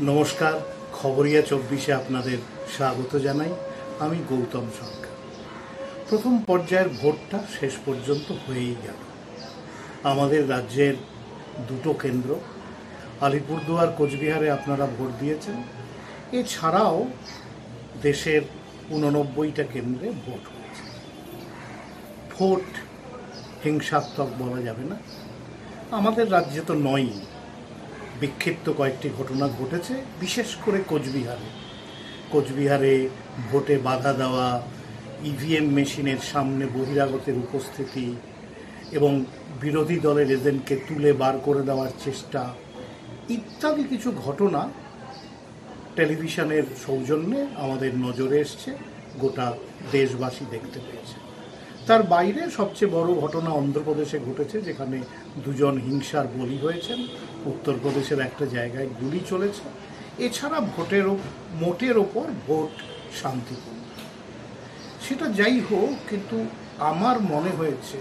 নমস্কার, খবরিয়া 24-এ আপনাদের স্বাগত জানাই। আমি গৌতম সরকার। প্রথম পর্যায়ের ভোটটা শেষ পর্যন্ত হয়েই গেল। আমাদের রাজ্যের দুটো কেন্দ্র, আলিপুরদুয়ার, কোচবিহারে আপনারা ভোট দিয়েছেন। এছাড়াও দেশের 89টা কেন্দ্রে ভোট হয়েছে। ভোট হিংসাত্মক বলা যাবে না, আমাদের রাজ্যে তো নয়ই। বিক্ষিপ্ত কয়েকটি ঘটনা ঘটেছে, বিশেষ করে কোচবিহারে ভোটে বাধা দেওয়া, ইভিএম মেশিনের সামনে বহিরাগতের উপস্থিতি এবং বিরোধী দলের এজেন্টকে তুলে বার করে দেওয়ার চেষ্টা ইত্যাদি কিছু ঘটনা টেলিভিশনের সৌজন্যে আমাদের নজরে এসছে, গোটা দেশবাসী দেখতে পেয়েছে। তার বাইরে সবচেয়ে বড় ঘটনা অন্ধ্রপ্রদেশে ঘটেছে, যেখানে দুজন হিংসার বলি হয়েছেন। উত্তরপ্রদেশের একটা জায়গায় গুলি চলেছে। এছাড়া মোটের ওপর ভোট শান্তিপূর্ণ। সেটা যাই হোক, কিন্তু আমার মনে হয়েছে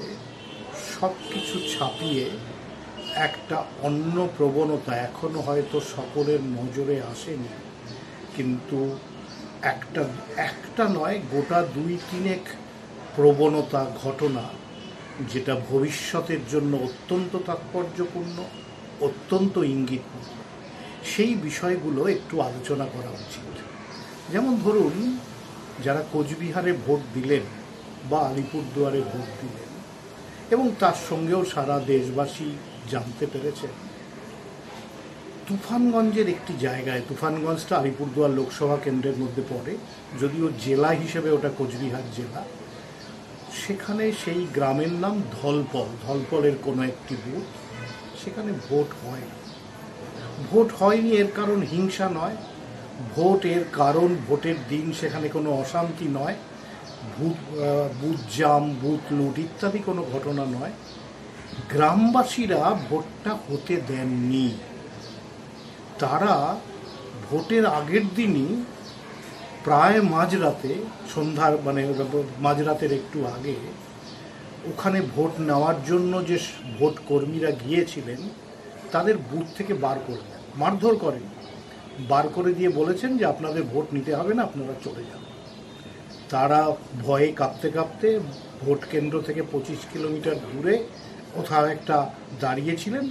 সব কিছু ছাপিয়ে একটা অন্য প্রবণতা এখনো হয়তো সকলের নজরে আসেনি, কিন্তু একটা নয়, গোটা 2-3 প্রবণতা, ঘটনা, যেটা ভবিষ্যতের জন্য অত্যন্ত তাৎপর্যপূর্ণ, অত্যন্ত ইঙ্গিতপূর্ণ। সেই বিষয়গুলো একটু আলোচনা করা উচিত। যেমন ধরুন, যারা কোচবিহারে ভোট দিলেন বা আলিপুরদুয়ারে ভোট দিলেন, এবং তার সঙ্গেও সারা দেশবাসী জানতে পেরেছেন, তুফানগঞ্জের একটি জায়গায়, তুফানগঞ্জটা আলিপুরদুয়ার লোকসভা কেন্দ্রের মধ্যে পড়ে, যদিও জেলা হিসেবে ওটা কোচবিহার জেলা। সেখানে সেই গ্রামের নাম ধলপলের কোনো একটি বুথ, সেখানে ভোট হয়নি। এর কারণ হিংসা নয়, ভোটের কারণ ভোটের দিন সেখানে কোনো অশান্তি নয়, বুথ জাম, বুথ লুট ইত্যাদি কোনো ঘটনা নয়। গ্রামবাসীরা ভোটটা হতে দেননি। তারা ভোটের আগের দিনই প্রায় মাঝরাতে, মাঝরাতের একটু আগে, ওখানে ভোট নেওয়ার জন্য যে ভোট কর্মীরা গিয়েছিলেন তাদের বুথ থেকে বার করে দেন, মারধর করেন, বার করে দিয়ে বলেছেন যে আপনাদের ভোট নিতে হবে না, আপনারা চলে যান। তারা ভয়ে কাঁপতে কাঁপতে ভোট কেন্দ্র থেকে 25 কিলোমিটার দূরে কোথাও একটা দাঁড়িয়েছিলেন।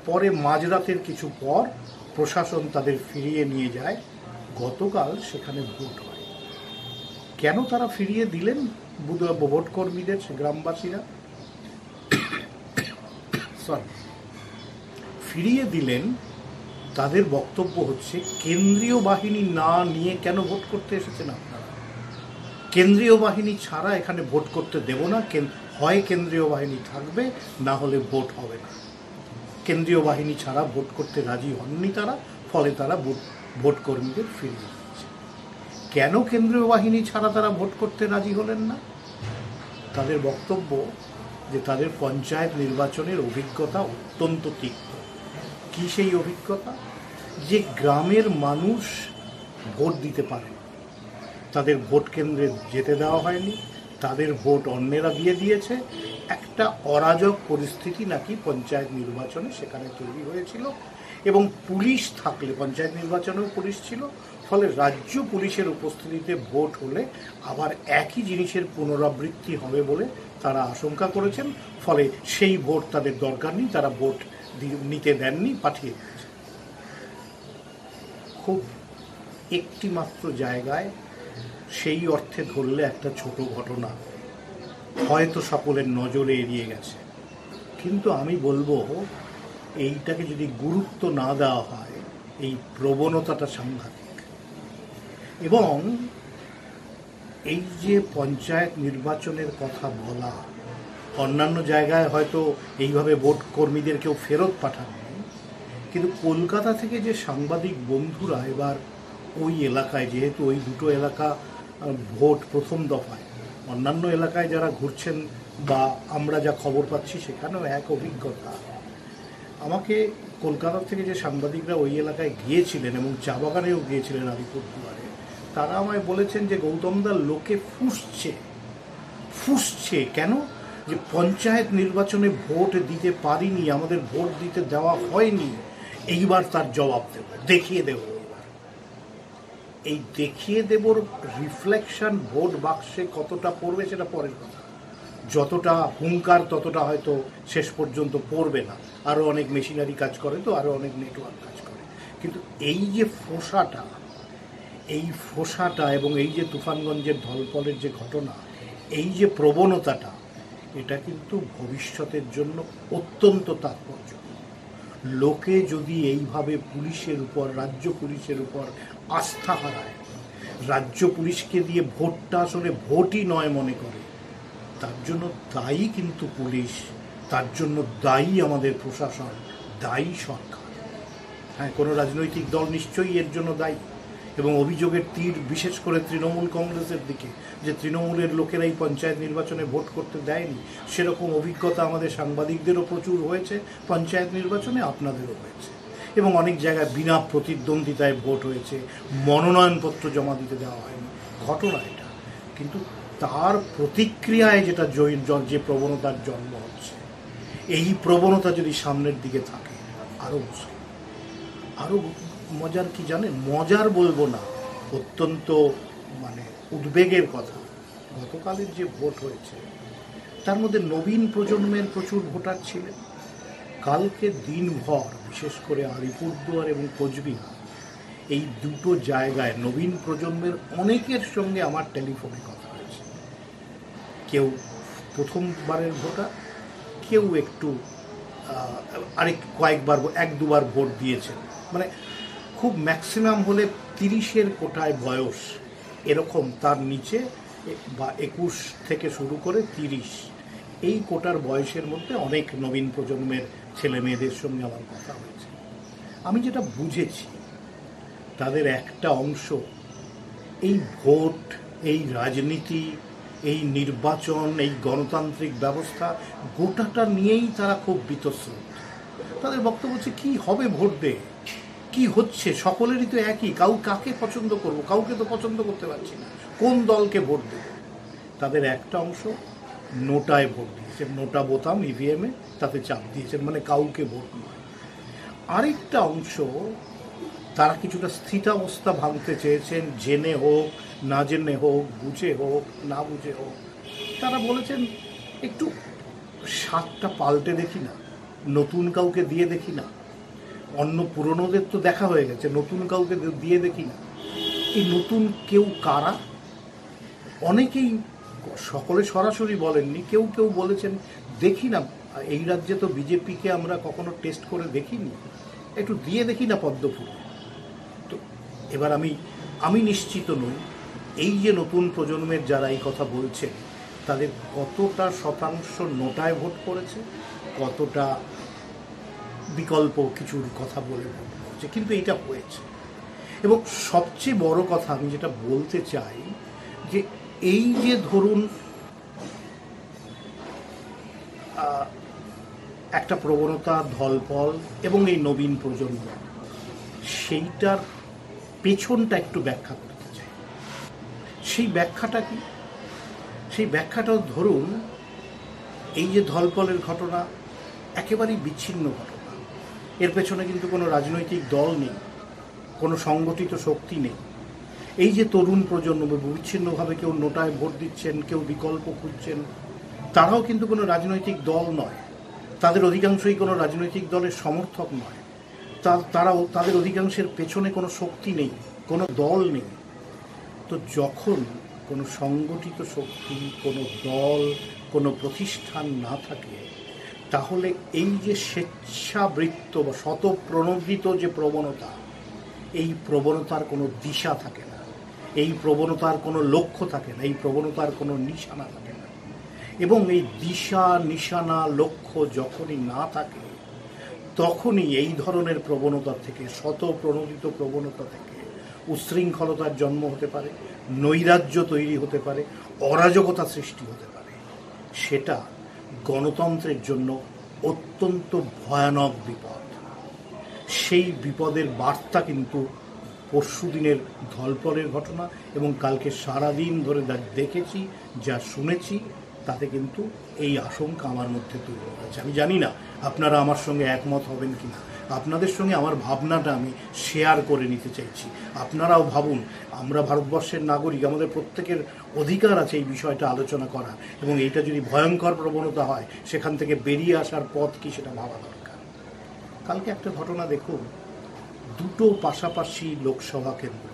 পরে মাঝরাতের কিছু পর প্রশাসন তাদের ফিরিয়ে নিয়ে যায়। গতকাল সেখানে ভোট হয়। কেন তারা ফিরিয়ে দিলেন ভোট কর্মীদের, গ্রামবাসীরা ফিরিয়ে দিলেন? তাদের বক্তব্য হচ্ছে, কেন্দ্রীয় বাহিনী না নিয়ে কেন ভোট করতে এসেছেন আপনারা? কেন্দ্রীয় বাহিনী ছাড়া এখানে ভোট করতে দেব না, হয় কেন্দ্রীয় বাহিনী থাকবে, না হলে ভোট হবে না। কেন্দ্রীয় বাহিনী ছাড়া ভোট করতে রাজি হননি তারা, ফলে তারা ভোট কর্মীদের ফিরিয়ে দিচ্ছে। কেন কেন্দ্রীয় বাহিনী ছাড়া তারা ভোট করতে রাজি হলেন না? তাদের বক্তব্য যে তাদের পঞ্চায়েত নির্বাচনের অভিজ্ঞতা অত্যন্ত তিক্ত। কি সেই অভিজ্ঞতা? যে গ্রামের মানুষ ভোট দিতে পারে, তাদের ভোট কেন্দ্রে যেতে দেওয়া হয়নি, তাদের ভোট অন্যেরা দিয়ে দিয়েছে। একটা অরাজক পরিস্থিতি নাকি পঞ্চায়েত নির্বাচনে সেখানে তৈরি হয়েছিল, এবং পুলিশ থাকলে, পঞ্চায়েত নির্বাচনেও পুলিশ ছিল, ফলে রাজ্য পুলিশের উপস্থিতিতে ভোট হলে আবার একই জিনিসের পুনরাবৃত্তি হবে বলে তারা আশঙ্কা করেছেন। ফলে সেই ভোট তাদের দরকার নেই, তারা ভোট নিতে দেননি, পাঠিয়ে দিয়েছে। খুব একটি মাত্র জায়গায় সেই অর্থে ধরলে একটা ছোট ঘটনা হয়তো সকলের নজরে এড়িয়ে গেছে, কিন্তু আমি বলবো এইটাকে যদি গুরুত্ব না দেওয়া হয়, এই প্রবণতাটা সাংঘাতিক। এবং এই যে পঞ্চায়েত নির্বাচনের কথা বলা, অন্যান্য জায়গায় হয়তো এইভাবে ভোট কর্মীদের কেউ ফেরত পাঠাননি, কিন্তু কলকাতা থেকে যে সাংবাদিক বন্ধুরা এবার ওই এলাকায়, যেহেতু ওই দুটো এলাকা ভোট প্রথম দফায়, অন্যান্য এলাকায় যারা ঘুরছেন বা আমরা যা খবর পাচ্ছি সেখানেও এক অভিজ্ঞতা। আমাকে কলকাতা থেকে যে সাংবাদিকরা ওই এলাকায় গিয়েছিলেন এবং চা বাগানেও গিয়েছিলেন আলিপুরদুয়ারে, তারা আমায় বলেছেন যে গৌতমদার লোকে ফুঁসছে কেন? যে পঞ্চায়েত নির্বাচনে ভোট দিতে পারিনি, আমাদের ভোট দিতে দেওয়া হয়নি, এইবার তার জবাব দেব, দেখিয়ে দেব। এবার এই দেখিয়ে দেবর রিফ্লেকশন ভোট বাক্সে কতটা পড়বে সেটা পরের কথা। যতটা হুঙ্কার ততটা হয়তো শেষ পর্যন্ত পড়বে না, আরও অনেক মেশিনারি কাজ করে, তো আরও অনেক নেটওয়ার্ক কাজ করে। কিন্তু এই যে ফোঁসাটা এবং এই যে তুফানগঞ্জের ধলপলের যে ঘটনা, এই যে প্রবণতাটা, এটা কিন্তু ভবিষ্যতের জন্য অত্যন্ত তাৎপর্য। লোকে যদি এইভাবে পুলিশের উপর, রাজ্য পুলিশের উপর আস্থা হারায়, রাজ্য পুলিশকে দিয়ে ভোটটা আসলে ভোটই নয় মনে করে, তার জন্য দায়ী কিন্তু পুলিশ, তার জন্য দায়ী আমাদের প্রশাসন, দায়ী সরকার। হ্যাঁ, কোনো রাজনৈতিক দল নিশ্চয়ই এর জন্য দায়ী, এবং অভিযোগের তীর বিশেষ করে তৃণমূল কংগ্রেসের দিকে, যে তৃণমূলের লোকেরাই পঞ্চায়েত নির্বাচনে ভোট করতে দেয়নি। সেরকম অভিজ্ঞতা আমাদের সাংবাদিকদেরও প্রচুর হয়েছে, পঞ্চায়েত নির্বাচনে আপনাদেরও হয়েছে, এবং অনেক জায়গায় বিনা প্রতিদ্বন্দ্বিতায় ভোট হয়েছে, মনোনয়নপত্র জমা দিতে দেওয়া হয়নি, ঘটনা এটা। কিন্তু তার প্রতিক্রিয়ায় যেটা যে প্রবণতার জন্ম হচ্ছে, এই প্রবণতা যদি সামনের দিকে থাকে, আরও মজার কি জানেন, মজার বলবো না, অত্যন্ত উদ্বেগের কথা। গতকালের যে ভোট হয়েছে তার মধ্যে নবীন প্রজন্মের প্রচুর ভোটার ছিলেন। কালকে দিনভর বিশেষ করে আলিপুরদুয়ার এবং কোচবিহার, এই দুটো জায়গায় নবীন প্রজন্মের অনেকের সঙ্গে আমার টেলিফোনে কথা হয়েছে। কেউ প্রথমবারের ভোটার, কেউ একটু কয়েকবার 1-2বার ভোট দিয়েছেন, খুব ম্যাক্সিমাম হলে 30-এর কোটায় বয়স, এরকম, তার নিচে বা 21 থেকে শুরু করে 30, এই কোটার বয়সের মধ্যে অনেক নবীন প্রজন্মের ছেলে মেয়েদের সঙ্গে আমার কথা হয়েছে। আমি যেটা বুঝেছি, তাদের একটা অংশ এই ভোট, এই রাজনীতি, এই নির্বাচন, এই গণতান্ত্রিক ব্যবস্থা গোটাটা নিয়েই তারা খুব বীতশ্রদ্ধ। তাদের বক্তব্য হচ্ছে, কী হবে ভোট দিয়ে, কি হচ্ছে, সকলেরই তো একই, কাকে পছন্দ করব, কাউকে তো পছন্দ করতে পারছি না, কোন দলকে ভোট দেব। তাদের একটা অংশ নোটায় ভোট দিয়েছেন, নোটা বোতাম ইভিএমে, তাতে চাপ দিয়েছেন, কাউকে ভোট নয়। আরেকটা অংশ তারা কিছুটা স্থিতাবস্থা ভাঙতে চেয়েছেন, জেনে হোক না জেনে হোক, বুঝে হোক না বুঝে হোক। তারা বলেছেন, একটু স্বাদটা পাল্টে দেখি না, নতুন কাউকে দিয়ে দেখি না, অন্য পুরনোদের তো দেখা হয়ে গেছে, নতুন কাউকে দিয়ে দেখি না। এই নতুন কেউ কারা? অনেকেই, সকলে সরাসরি বলেননি, কেউ কেউ বলেছেন, দেখি না, এই রাজ্যে তো বিজেপিকে আমরা কখনো টেস্ট করে দেখিনি, একটু দিয়ে দেখি না পদ্মফুলে। তো এবার আমি নিশ্চিত নই এই যে নতুন প্রজন্মের যারা এই কথা বলছে, তাদের কতটা শতাংশ নোটায় ভোট করেছে, কতটা বিকল্প কিছুর কথা বলে ভোট করেছে, কিন্তু এটা হয়েছে। এবং সবচেয়ে বড় কথা আমি যেটা বলতে চাই, যে এই যে ধরুন একটা প্রবণতা, ধলপল এবং এই নবীন প্রজন্ম, সেইটার পেছনটা একটু ব্যাখ্যা করতে চাই। সেই ব্যাখ্যাটা কি? সেই ব্যাখ্যাটাও ধরুন, এই যে ধলপলের ঘটনা একেবারেই বিচ্ছিন্ন ঘটনা, এর পেছনে কিন্তু কোনো রাজনৈতিক দল নেই, কোনো সংগঠিত শক্তি নেই। এই যে তরুণ প্রজন্ম বিচ্ছিন্নভাবে কেউ নোটায় ভোট দিচ্ছেন, কেউ বিকল্প খুঁজছেন, তারাও কিন্তু কোনো রাজনৈতিক দল নয়, তাদের অধিকাংশই কোনো রাজনৈতিক দলের সমর্থক নয়, তাদের অধিকাংশের পেছনে কোনো শক্তি নেই, কোনো দল নেই। তো যখন কোনো সংগঠিত শক্তি, কোনো দল, কোনো প্রতিষ্ঠান না থাকে, তাহলে এই যে স্বেচ্ছাবৃত্ত বা স্বতঃপ্রণোদিত যে প্রবণতা, এই প্রবণতার কোনো দিশা থাকে না, এই প্রবণতার কোনো লক্ষ্য থাকে না, এই প্রবণতার কোনো নিশানা থাকে না। এবং এই দিশা, নিশানা, লক্ষ্য যখনই না থাকে, তখনই এই ধরনের প্রবণতা থেকে, স্বতঃপ্রণোদিত প্রবণতা থেকে উচ্ছৃঙ্খলতার জন্ম হতে পারে, নৈরাজ্য তৈরি হতে পারে, অরাজকতা সৃষ্টি হতে পারে। সেটা গণতন্ত্রের জন্য অত্যন্ত ভয়ানক বিপদ। সেই বিপদের বার্তা কিন্তু পরশুদিনের ধলপলের ঘটনা এবং কালকে সারাদিন ধরে দেখেছি, যা শুনেছি, তাতে কিন্তু এই আশঙ্কা আমার মধ্যে তৈরি হয়েছে। আমি জানি না আপনারা আমার সঙ্গে একমত হবেন কিনা, আপনাদের সঙ্গে আমার ভাবনাটা আমি শেয়ার করে নিতে চাইছি। আপনারাও ভাবুন, আমরা ভারতবর্ষের নাগরিক, আমাদের প্রত্যেকের অধিকার আছে এই বিষয়টা আলোচনা করা, এবং এইটা যদি ভয়ঙ্কর প্রবণতা হয় সেখান থেকে বেরিয়ে আসার পথ কি সেটা ভাবা দরকার। কালকে একটা ঘটনা দেখুন, দুটো পাশাপাশি লোকসভা কেন্দ্র,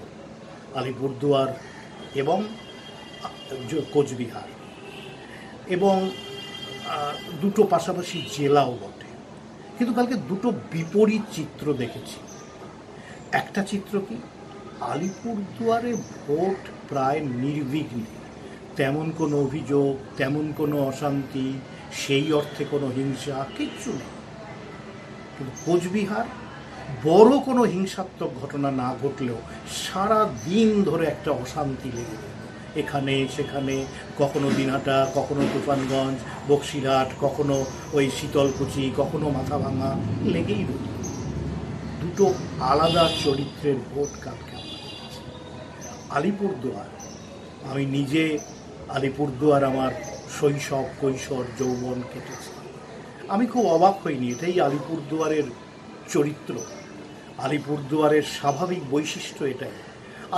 আলিপুরদুয়ার এবং কোচবিহার, এবং দুটো পাশাপাশি জেলাও বটে, কিন্তু কালকে দুটো বিপরীত চিত্র দেখেছি। একটা চিত্র কি, আলিপুরদুয়ারে ভোট প্রায় নির্বিঘ্নে, তেমন কোনো অভিযোগ, তেমন কোনো অশান্তি, সেই অর্থে কোনো হিংসা কিচ্ছু নেই। কিন্তু কোচবিহার বড় কোনো হিংসাত্মক ঘটনা না ঘটলেও সারা দিন ধরে একটা অশান্তি লেগে গেল, এখানে সেখানে, কখনো দিনহাটা, কখনো তুফানগঞ্জ, বক্সিরহাট, কখনো ওই শীতলকুচি, কখনো মাথাভাঙা, লেগেই রইল। দুটো আলাদা চরিত্রের ভোট কালকে আমরা দেখেছি। আলিপুরদুয়ার, আমি নিজে আলিপুরদুয়ার আমার শৈশব, কৈশোর, যৌবন কেটেছে। আমি খুব অবাক হইনি, এটাই আলিপুরদুয়ারের চরিত্র, আলিপুরদুয়ারের স্বাভাবিক বৈশিষ্ট্য এটাই।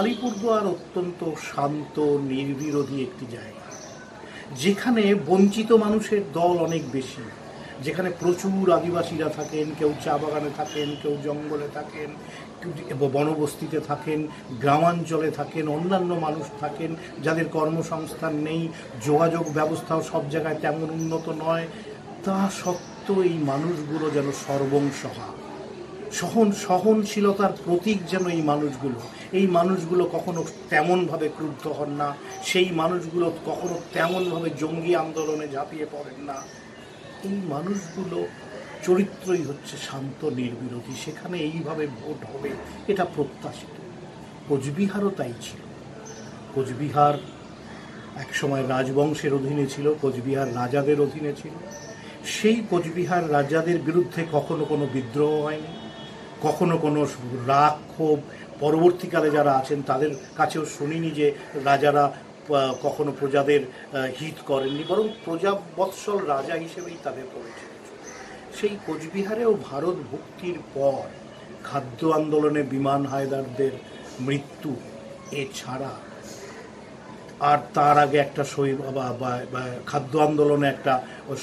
আলিপুরদুয়ার অত্যন্ত শান্ত, নির্বিরোধী একটি জায়গা, যেখানে বঞ্চিত মানুষের দল অনেক বেশি, যেখানে প্রচুর আদিবাসীরা থাকেন, কেউ চা বাগানে থাকেন, কেউ জঙ্গলে থাকেন, বনবস্তিতে থাকেন, গ্রামাঞ্চলে থাকেন, অন্যান্য মানুষ থাকেন যাদের কর্মসংস্থান নেই, যোগাযোগ ব্যবস্থাও সব জায়গায় তেমন উন্নত নয়। তা সত্ত্বেও এই মানুষগুলো যেন সর্বংসহা, সহনশীলতার প্রতীক যেন এই মানুষগুলো কখনো তেমনভাবে ক্রুদ্ধ হন না, সেই মানুষগুলো কখনো তেমনভাবে জঙ্গি আন্দোলনে ঝাঁপিয়ে পড়েন না। এই মানুষগুলো চরিত্রই হচ্ছে শান্ত, নির্বিরোধী, সেখানে এইভাবে ভোট হবে এটা প্রত্যাশিত। কোচবিহারও তাই ছিল। কোচবিহার একসময় রাজবংশের অধীনে ছিল, কোচবিহার রাজাদের অধীনে ছিল। সেই কোচবিহার রাজাদের বিরুদ্ধে কখনো কোনো বিদ্রোহ হয়নি, কখনো কোনো রাগ ক্ষোভ পরবর্তীকালে যারা আছেন তাদের কাছেও শুনিনি যে রাজারা কখনো প্রজাদের হিত করেননি, বরং প্রজাবৎসল রাজা হিসেবেই তাদের পরিচয়। সেই কোচবিহারেও ভারত মুক্তির পর খাদ্য আন্দোলনে বিমান হায়দারদের মৃত্যু, এছাড়া আর তার আগে একটা শহীদ খাদ্য আন্দোলনে একটা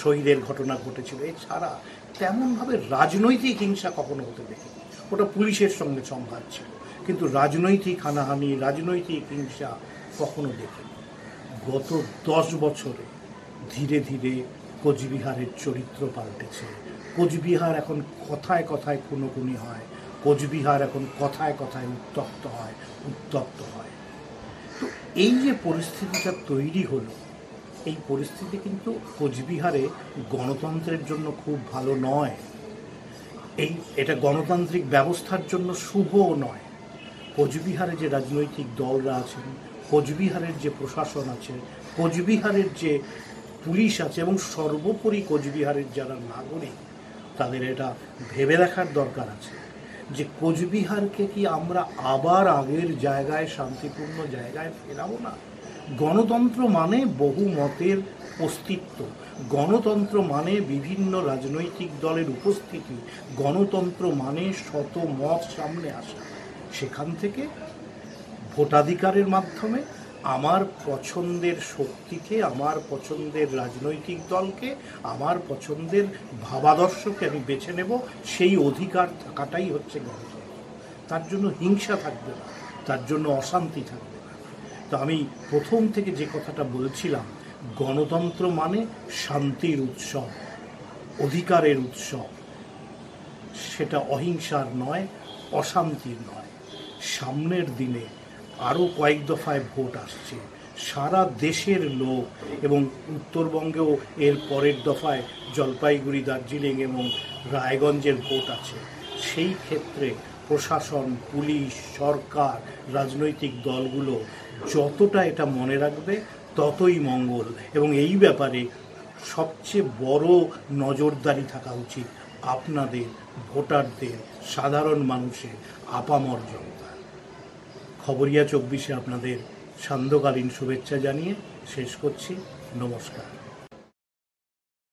শহীদের ঘটনা ঘটেছিল, এছাড়া তেমনভাবে রাজনৈতিক হিংসা কখনো হতে দেখেনি। ওটা পুলিশের সঙ্গে সংঘাত ছিল, কিন্তু রাজনৈতিক হানাহানি, রাজনৈতিক হিংসা কখনো দেখেনি। গত 10 বছরে ধীরে ধীরে কোচবিহারের চরিত্র পাল্টেছে। কোচবিহার এখন কথায় কথায় খুনোখুনি হয়, কোচবিহার এখন কথায় কথায় উত্তপ্ত হয়। তো এই যে পরিস্থিতিটা তৈরি হলো, এই পরিস্থিতি কিন্তু কোচবিহারে গণতন্ত্রের জন্য খুব ভালো নয়, এটা গণতান্ত্রিক ব্যবস্থার জন্য শুভও নয়। কোচবিহারে যে রাজনৈতিক দলরা আছেন, কোচবিহারের যে প্রশাসন আছে, কোচবিহারের যে পুলিশ আছে, এবং সর্বোপরি কোচবিহারের যারা নাগরিক, তাদের এটা ভেবে দেখার দরকার আছে যে কোচবিহারকে কি আমরা আবার আগের জায়গায়, শান্তিপূর্ণ জায়গায় ফেরাবো না। গণতন্ত্র মানে বহু মতের অস্তিত্ব, গণতন্ত্র মানে বিভিন্ন রাজনৈতিক দলের উপস্থিতি, গণতন্ত্র মানে শত মত সামনে আসা। সেখান থেকে ভোটাধিকারের মাধ্যমে আমার পছন্দের শক্তিকে, আমার পছন্দের রাজনৈতিক দলকে, আমার পছন্দের ভাবাদর্শকে আমি বেছে নেব, সেই অধিকার থাকাটাই হচ্ছে গণতন্ত্র। তার জন্য হিংসা থাকবে না, তার জন্য অশান্তি থাকবে না। তো আমি প্রথম থেকে যে কথাটা বলছিলাম, গণতন্ত্র মানে শান্তির উৎসব, অধিকারের উৎসব, সেটা অহিংসার নয়, অশান্তির নয়। সামনের দিনে আরও কয়েক দফায় ভোট আসছে, সারা দেশের লোক, এবং উত্তরবঙ্গেও এর পরের দফায় জলপাইগুড়ি, দার্জিলিং এবং রায়গঞ্জের ভোট আছে। সেই ক্ষেত্রে প্রশাসন, পুলিশ, সরকার, রাজনৈতিক দলগুলো যতটা এটা মনে রাখবে ততই মঙ্গল, এবং এই ব্যাপারে সবচেয়ে বড় নজরদারি থাকা উচিত আপনাদের, ভোটারদের, সাধারণ মানুষের, আপামর জনতা। খবরিয়া 24-এ আপনাদের সান্ধ্যকালীন শুভেচ্ছা জানিয়ে শেষ করছি। নমস্কার।